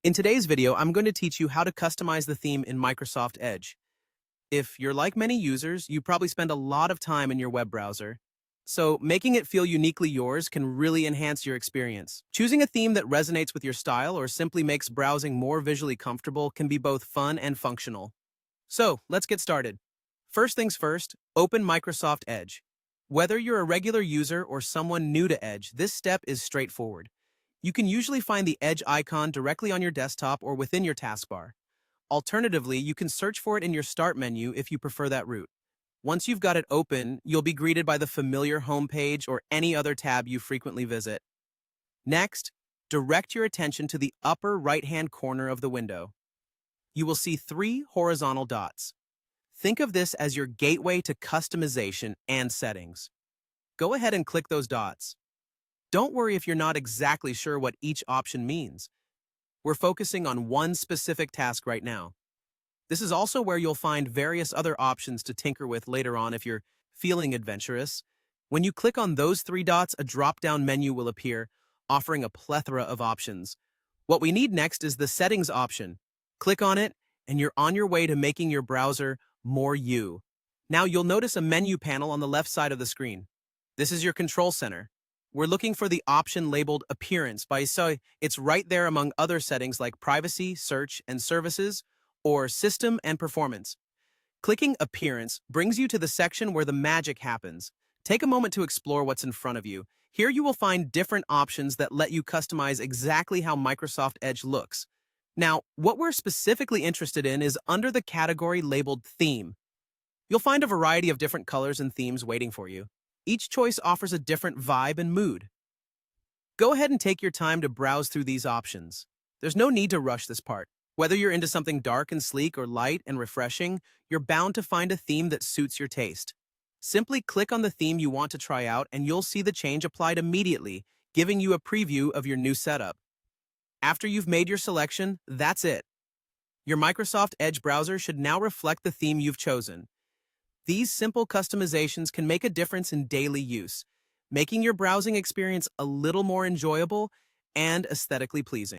In today's video, I'm going to teach you how to customize the theme in Microsoft Edge. If you're like many users, you probably spend a lot of time in your web browser. So making it feel uniquely yours can really enhance your experience. Choosing a theme that resonates with your style or simply makes browsing more visually comfortable can be both fun and functional. So let's get started. First things first, open Microsoft Edge. Whether you're a regular user or someone new to Edge, this step is straightforward. You can usually find the Edge icon directly on your desktop or within your taskbar. Alternatively, you can search for it in your Start menu if you prefer that route. Once you've got it open, you'll be greeted by the familiar home page or any other tab you frequently visit. Next, direct your attention to the upper right-hand corner of the window. You will see 3 horizontal dots. Think of this as your gateway to customization and settings. Go ahead and click those dots. Don't worry if you're not exactly sure what each option means. We're focusing on one specific task right now. This is also where you'll find various other options to tinker with later on if you're feeling adventurous. When you click on those 3 dots, a drop-down menu will appear, offering a plethora of options. What we need next is the Settings option. Click on it, and you're on your way to making your browser more you. Now you'll notice a menu panel on the left side of the screen. This is your control center. We're looking for the option labeled Appearance so it's right there among other settings like Privacy, Search, and Services, or System and Performance. Clicking Appearance brings you to the section where the magic happens. Take a moment to explore what's in front of you. Here you will find different options that let you customize exactly how Microsoft Edge looks. Now, what we're specifically interested in is under the category labeled Theme. You'll find a variety of different colors and themes waiting for you. Each choice offers a different vibe and mood. Go ahead and take your time to browse through these options. There's no need to rush this part. Whether you're into something dark and sleek or light and refreshing, you're bound to find a theme that suits your taste. Simply click on the theme you want to try out and you'll see the change applied immediately, giving you a preview of your new setup. After you've made your selection, that's it. Your Microsoft Edge browser should now reflect the theme you've chosen. These simple customizations can make a difference in daily use, making your browsing experience a little more enjoyable and aesthetically pleasing.